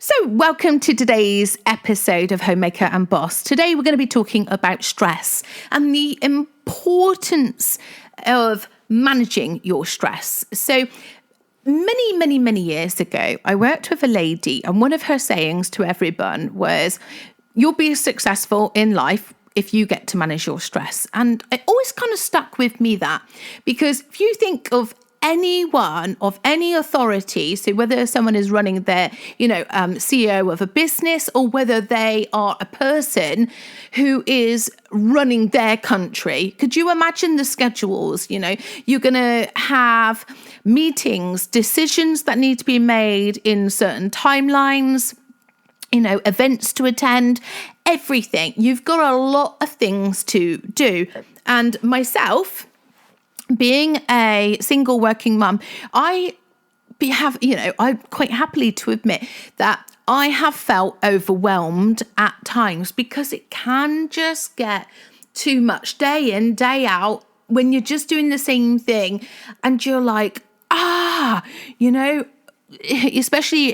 So welcome to today's episode of Homemaker and Boss. Today we're going to be talking about stress and the importance of managing your stress. So many years ago, I worked with a lady, and one of her sayings to everyone was, you'll be successful in life if you get to manage your stress. And it always kind of stuck with me, that, because if you think of anyone of any authority, so whether someone is running their, CEO of a business, or whether they are a person who is running their country, could you imagine the schedules? You're going to have meetings, decisions that need to be made in certain timelines, events to attend, everything. You've got a lot of things to do. And myself, being a single working mum, I'm quite happily to admit that I have felt overwhelmed at times, because it can just get too much day in, day out, when you're just doing the same thing and you're like, especially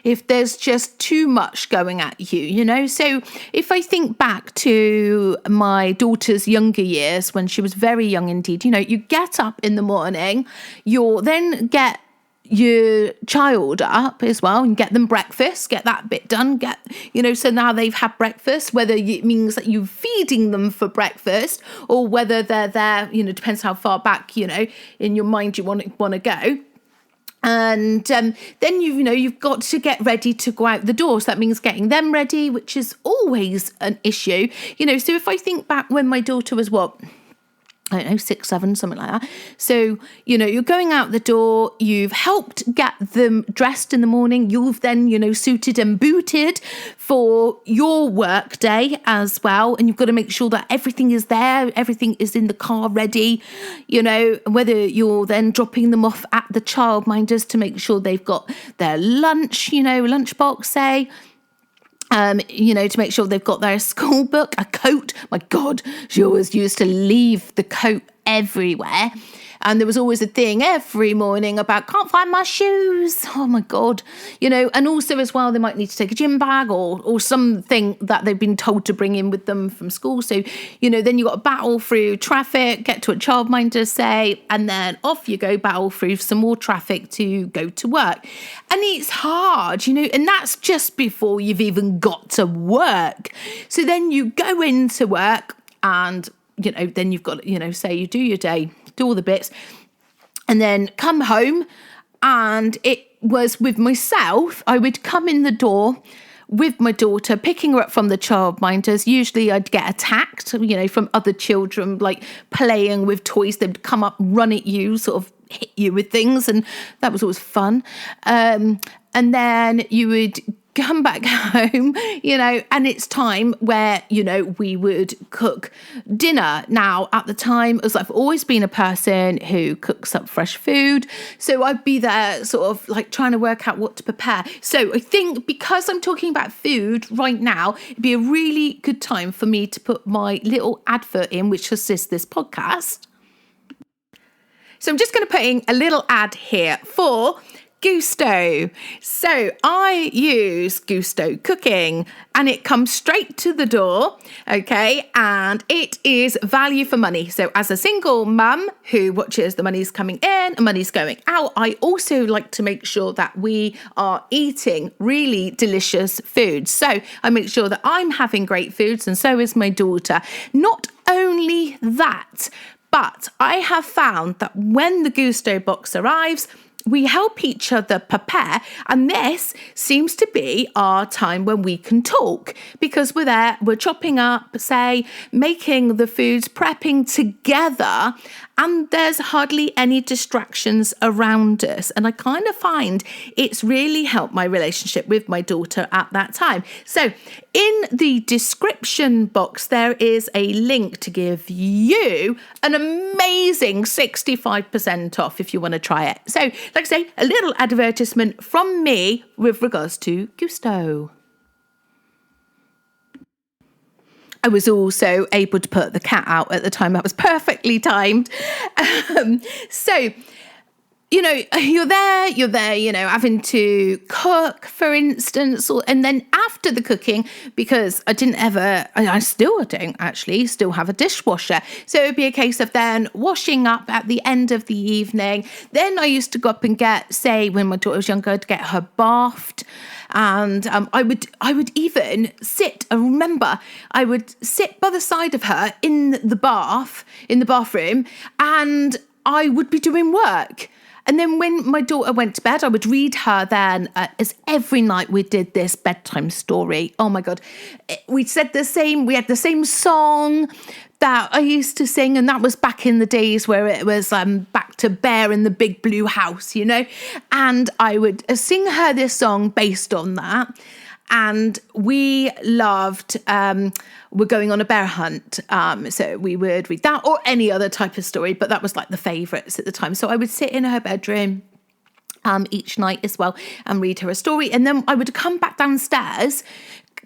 if there's just too much going at you, So if I think back to my daughter's younger years, when she was very young indeed, you get up in the morning, you'll then get your child up as well and get them breakfast, get that bit done, so now they've had breakfast, whether it means that you're feeding them for breakfast or whether they're there, depends how far back, in your mind you want to go. And then you've got to get ready to go out the door. So that means getting them ready, which is always an issue. So if I think back when my daughter was 6, 7, something like that. So, you're going out the door, you've helped get them dressed in the morning, you've then, suited and booted for your work day as well. And you've got to make sure that everything is there, everything is in the car ready, whether you're then dropping them off at the childminders to make sure they've got their lunch, lunchbox, say. To make sure they've got their school book, a coat. My God, she always used to leave the coat everywhere. And there was always a thing every morning about, can't find my shoes. Oh my God. And also as well, they might need to take a gym bag or something that they've been told to bring in with them from school. So, then you got to battle through traffic, get to a childminder, say, and then off you go, battle through some more traffic to go to work. And it's hard, and that's just before you've even got to work. So then you go into work and, then you've got, say you do your day, do all the bits, and then come home. And it was with myself, I would come in the door with my daughter, picking her up from the childminders. Usually I'd get attacked, from other children, like playing with toys. They'd come up, run at you, sort of hit you with things, and that was always fun. And then you would come back home, and it's time where, we would cook dinner. Now, at the time, as I've always been a person who cooks up fresh food, so I'd be there sort of like trying to work out what to prepare. So I think because I'm talking about food right now, it'd be a really good time for me to put my little advert in, which assists this podcast. So I'm just going to put in a little ad here for Gusto. So I use Gusto Cooking, and it comes straight to the door, okay, and it is value for money. So as a single mum who watches the money's coming in and money's going out, I also like to make sure that we are eating really delicious food. So I make sure that I'm having great foods, and so is my daughter. Not only that, but I have found that when the Gusto box arrives, we help each other prepare, and this seems to be our time when we can talk, because we're there, we're chopping up, say, making the foods, prepping together, and there's hardly any distractions around us. And I kind of find it's really helped my relationship with my daughter at that time. So in the description box, there is a link to give you an amazing 65% off if you want to try it. So, like I say, a little advertisement from me with regards to Gusto. I was also able to put the cat out at the time. That was perfectly timed. So you're there, having to cook, for instance, and then after the cooking, because I still don't actually still have a dishwasher. So it would be a case of then washing up at the end of the evening. Then I used to go up and say when my daughter was younger, to get her bathed. And I would even sit, I remember, I would sit by the side of her in the bathroom, and I would be doing work. And then when my daughter went to bed, I would read her then, as every night we did this bedtime story. Oh my God. We had the same song that I used to sing. And that was back in the days where it was back to Bear in the Big Blue House, And I would sing her this song based on that. And we loved, we're going on a bear hunt. So we would read that or any other type of story, but that was like the favourites at the time. So I would sit in her bedroom each night as well and read her a story. And then I would come back downstairs,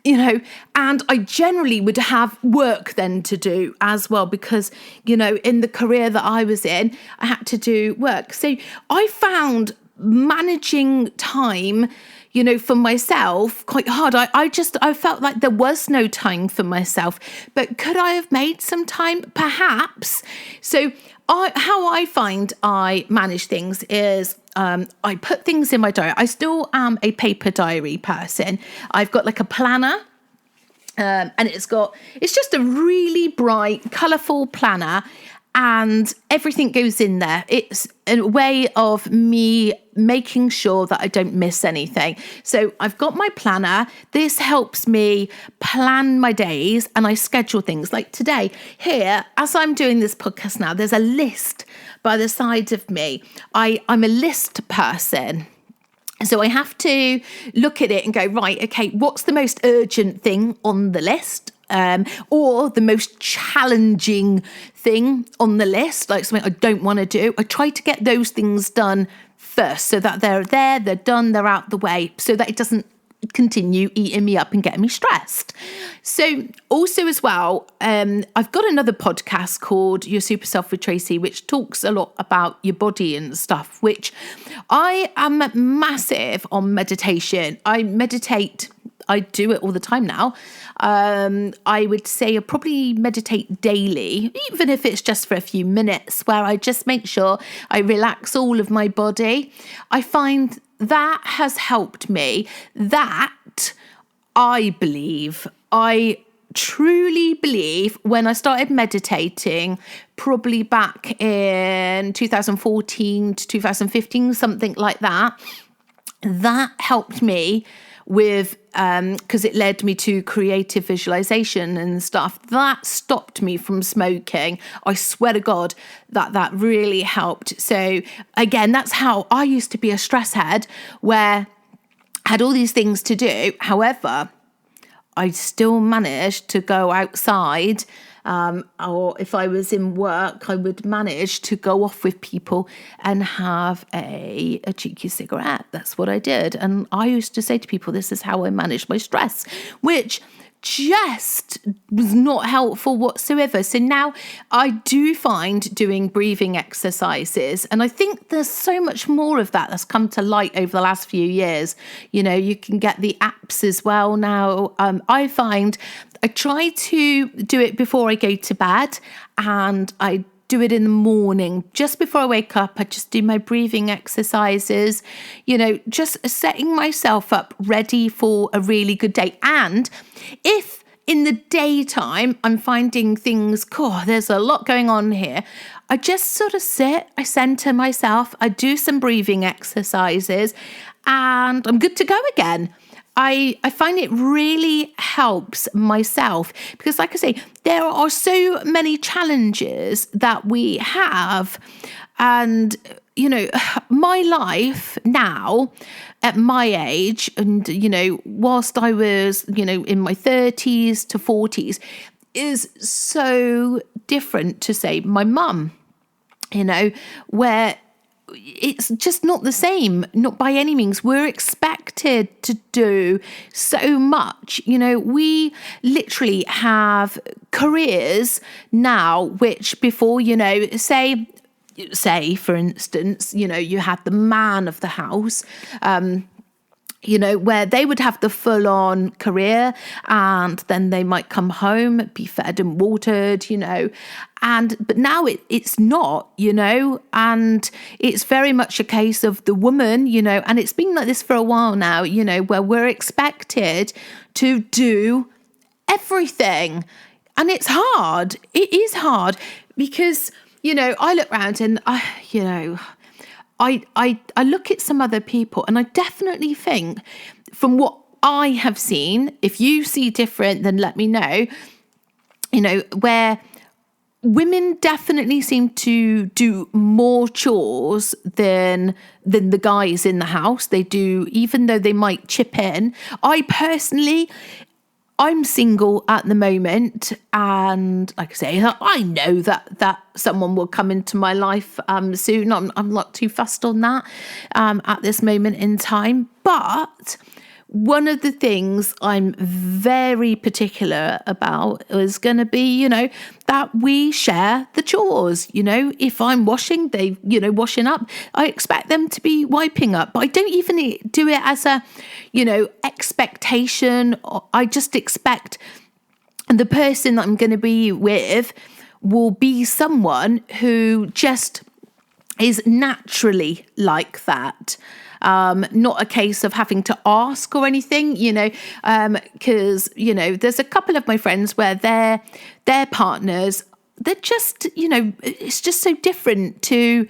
and I generally would have work then to do as well because, in the career that I was in, I had to do work. So I found managing time, for myself quite hard. I felt like there was no time for myself, but could I have made some time? Perhaps. So how I find I manage things is I put things in my diary. I still am a paper diary person. I've got like a planner. And it's just a really bright, colourful planner, and everything goes in there. It's a way of me making sure that I don't miss anything. So I've got my planner. This helps me plan my days, and I schedule things. Like today, here, as I'm doing this podcast now, there's a list by the side of me. I'm a list person. So I have to look at it and go, right, okay, what's the most urgent thing on the list? Or the most challenging thing on the list, like something I don't want to do. I try to get those things done first so that they're done, they're out the way, so that it doesn't continue eating me up and getting me stressed. So also as well, I've got another podcast called Your Super Self with Tracy, which talks a lot about your body and stuff, which I am massive on meditation. I meditate. I do it all the time now. I would say I probably meditate daily, even if it's just for a few minutes, where I just make sure I relax all of my body. I find that has helped me. That I truly believe when I started meditating, probably back in 2014 to 2015, something like that, that helped me with, because it led me to creative visualization and stuff. That stopped me from smoking. I swear to God that really helped. So again, that's how I used to be a stress head, where I had all these things to do. However, I still managed to go outside, or if I was in work, I would manage to go off with people and have a cheeky cigarette. That's what I did. And I used to say to people, this is how I manage my stress, which just was not helpful whatsoever. So now I do find doing breathing exercises, and I think there's so much more of that that's come to light over the last few years. You can get the apps as well now. I find I try to do it before I go to bed, and I do it in the morning. Just before I wake up, I just do my breathing exercises, just setting myself up ready for a really good day. And if in the daytime I'm finding things, there's a lot going on here, I just sort of sit, I center myself, I do some breathing exercises, and I'm good to go again. I find it really helps myself because, like I say, there are so many challenges that we have. And, my life now at my age and, whilst I was, in my 30s to 40s is so different to, say, my mum, where it's just not the same, not by any means. We're expected to do so much. We literally have careers now, which before, say say, for instance, you had the man of the house, where they would have the full-on career, and then they might come home, be fed and watered, but now it's not, and it's very much a case of the woman, and it's been like this for a while now, where we're expected to do everything. And it's hard. It is hard because, I look around and I look at some other people, and I definitely think, from what I have seen, if you see different, then let me know, where women definitely seem to do more chores than the guys in the house. They do, even though they might chip in. I'm single at the moment, and like I say, I know that someone will come into my life soon. I'm not too fussed on that at this moment in time. But one of the things I'm very particular about is going to be, that we share the chores. If I'm washing, they, washing up. I expect them to be wiping up. But I don't even do it as a, expectation. I just expect the person that I'm going to be with will be someone who just is naturally like that. Not a case of having to ask or anything, because, there's a couple of my friends where their partners, they're just, it's just so different to,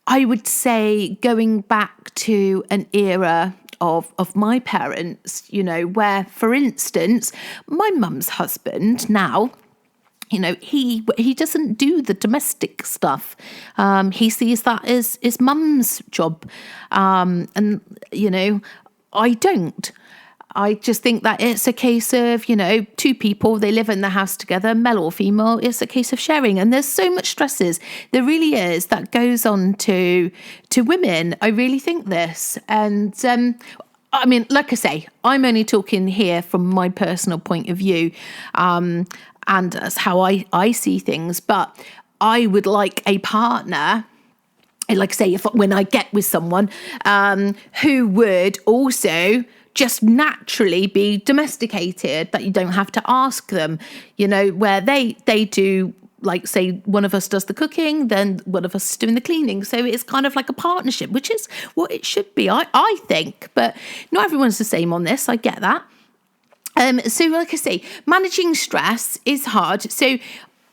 I would say, going back to an era of my parents, where, for instance, my mum's husband now, he doesn't do the domestic stuff. He sees that as mum's job. And, I don't. I just think that it's a case of, two people, they live in the house together, male or female, it's a case of sharing. And there's so much stresses, there really is, that goes on to women. I really think this. And I mean, like I say, I'm only talking here from my personal point of view, and that's how I see things. But I would like a partner, like I say, when I get with someone, who would also just naturally be domesticated, that you don't have to ask them, where they do, like, say, one of us does the cooking, then one of us is doing the cleaning. So it's kind of like a partnership, which is what it should be, I think. But not everyone's the same on this. I get that. So like I say, managing stress is hard. So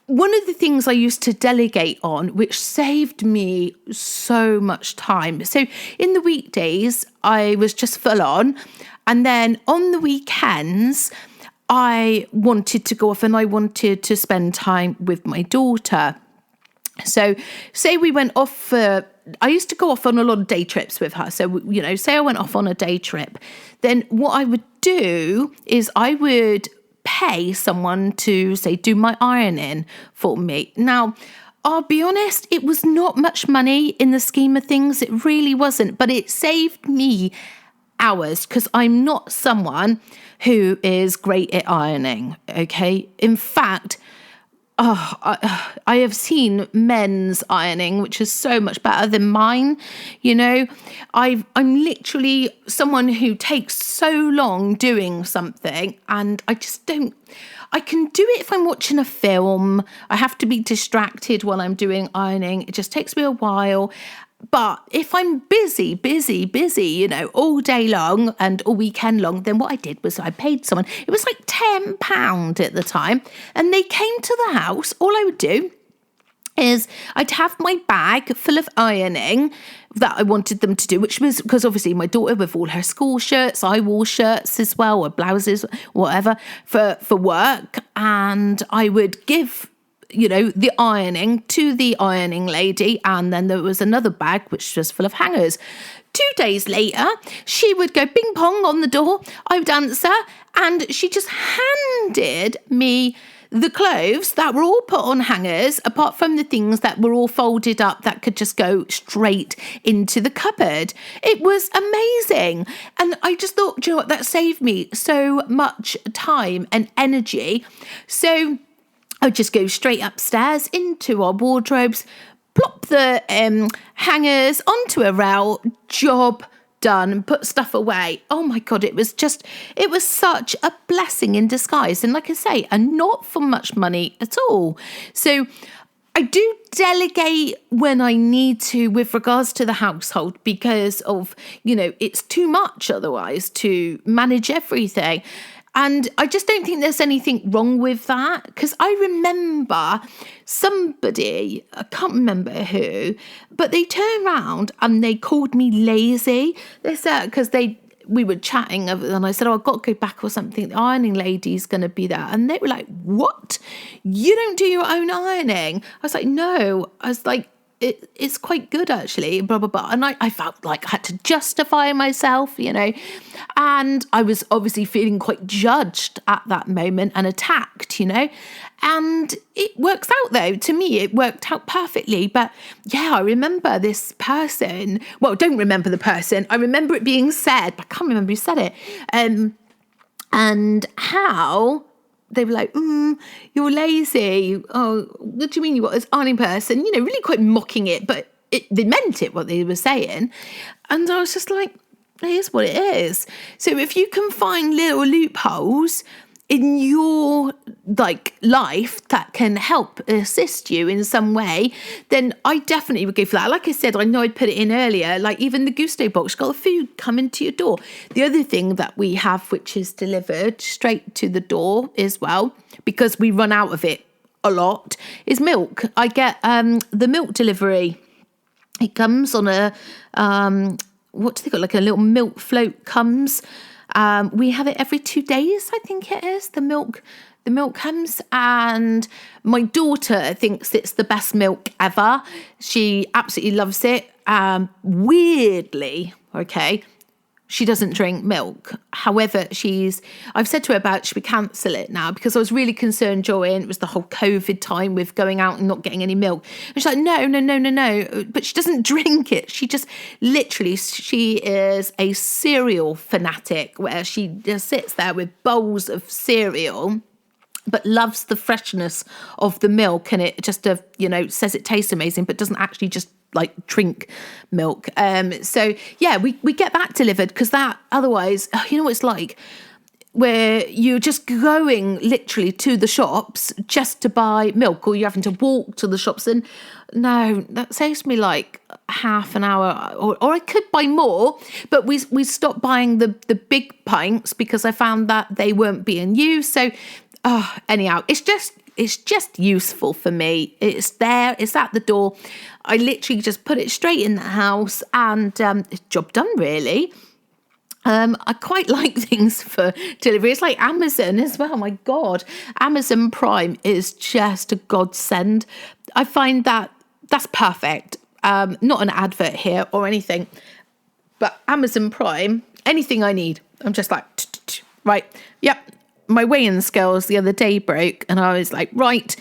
one of the things I used to delegate on, which saved me so much time. So in the weekdays, I was just full on. And then on the weekends, I wanted to go off and I wanted to spend time with my daughter. So say we went off I used to go off on a lot of day trips with her. So, say I went off on a day trip, then what I would do is I would pay someone to, say, do my ironing for me. Now, I'll be honest, it was not much money in the scheme of things. It really wasn't, but it saved me hours, because I'm not someone who is great at ironing, okay? In fact, I have seen men's ironing, which is so much better than mine. I'm literally someone who takes so long doing something, and I just don't. I can do it if I'm watching a film. I have to be distracted while I'm doing ironing. It just takes me a while. But if I'm busy, all day long and all weekend long, then what I did was I paid someone. It was like £10 at the time. And they came to the house. All I would do is I'd have my bag full of ironing that I wanted them to do, which was because obviously my daughter, with all her school shirts, I wore shirts as well, or blouses, whatever, for work. And I would give the ironing to the ironing lady, and then there was another bag which was full of hangers. 2 days later, she would go ping pong on the door, I would answer, and she just handed me the clothes that were all put on hangers, apart from the things that were all folded up that could just go straight into the cupboard. It was amazing. And I just thought, do you know what, that saved me so much time and energy. So I'd just go straight upstairs into our wardrobes, plop the hangers onto a rail, job done, and put stuff away. Oh my God, it was such a blessing in disguise. And like I say, and not for much money at all. So I do delegate when I need to with regards to the household because of, it's too much otherwise to manage everything. And I just don't think there's anything wrong with that, because I remember somebody, I can't remember who, but they turned around and they called me lazy. They said, because we were chatting and I said, I've got to go back or something. The ironing lady's going to be there. And they were like, what? You don't do your own ironing? I was like, no. I was like, it's quite good actually, blah, blah, blah. And I felt like I had to justify myself, and I was obviously feeling quite judged at that moment and attacked, and it works out though. To me, it worked out perfectly. But yeah, I remember this person. Well, don't remember the person. I remember it being said, but I can't remember who said it. And how they were like, you're lazy. Oh, what do you mean you got this ironing person? Really quite mocking it, but they meant it, what they were saying. And I was just like, it is what it is. So if you can find little loopholes in your life that can help assist you in some way, then I definitely would go for that. Like I said, I know I'd put it in earlier, like even the Gusto box, got the food coming to your door. The other thing that we have, which is delivered straight to the door as well, because we run out of it a lot, is milk. I get the milk delivery. It comes on a what do they got? Like a little milk float comes. We have it every 2 days, I think it is. The milk comes, and my daughter thinks it's the best milk ever. She absolutely loves it. Weirdly, okay, she doesn't drink milk. However, I've said to her should we cancel it now? Because I was really concerned during, it was the whole COVID time with going out and not getting any milk. And she's like, no. But she doesn't drink it. She just she is a cereal fanatic, where she just sits there with bowls of cereal, but loves the freshness of the milk, and it just says it tastes amazing, but doesn't actually just drink milk. So yeah, we get that delivered, because that otherwise, what it's like, where you're just going literally to the shops just to buy milk, or you're having to walk to the shops, and no, that saves me like half an hour, or I could buy more, but we stopped buying the big pints because I found that they weren't being used. So anyhow, it's just useful for me. It's there, it's at the door. I literally just put it straight in the house, and it's job done, really. I quite like things for delivery. It's like Amazon as well. My God, Amazon Prime is just a godsend. I find that's perfect. Not an advert here or anything, but Amazon Prime, anything I need, I'm just like, right, yep. My weighing scales the other day broke, and I was like, right.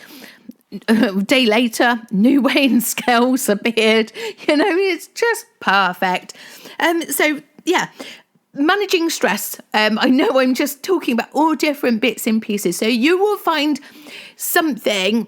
A day later, new weighing scales appeared. It's just perfect. So yeah, managing stress. I know I'm just talking about all different bits and pieces. So you will find something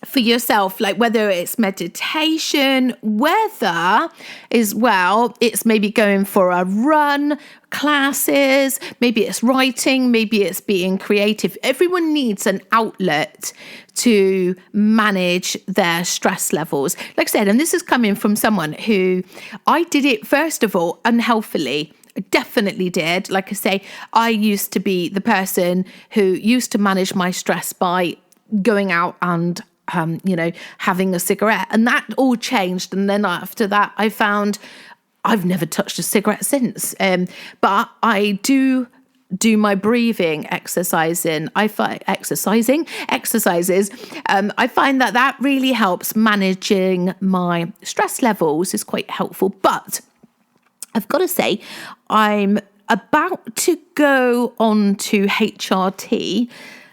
for yourself, like whether it's meditation, whether as well, it's maybe going for a run, classes, maybe it's writing, maybe it's being creative. Everyone needs an outlet to manage their stress levels. Like I said, and this is coming from someone who, I did it first of all unhealthily. I definitely did. Like I say, I used to be the person who used to manage my stress by going out and having a cigarette, and that all changed. And then after that, I found I've never touched a cigarette since. But I do my breathing exercises. I find that really helps managing my stress levels, is quite helpful. But I've got to say, I'm about to go on to HRT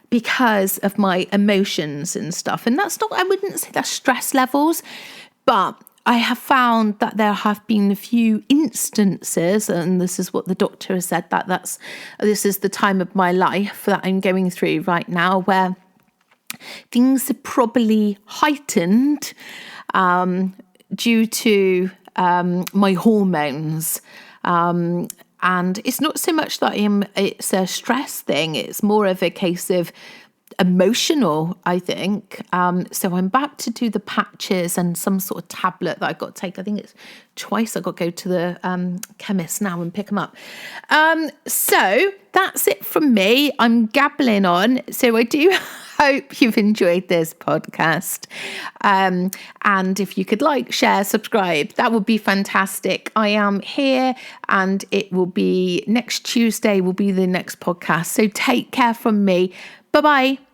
because of my emotions and stuff. And that's not, I wouldn't say that's stress levels, but I have found that there have been a few instances, and this is what the doctor has said, that this is the time of my life that I'm going through right now, where things are probably heightened. due to my hormones. And it's not so much that it's a stress thing. It's more of a case of emotional, I think. So I'm back to do the patches and some sort of tablet that I've got to take. I think it's twice I've got to go to the chemist now and pick them up. So that's it from me. I'm gabbling on. So I do hope you've enjoyed this podcast. And if you could like, share, subscribe, that would be fantastic. I am here, and it will be next Tuesday will be the next podcast. So take care from me. Bye-bye.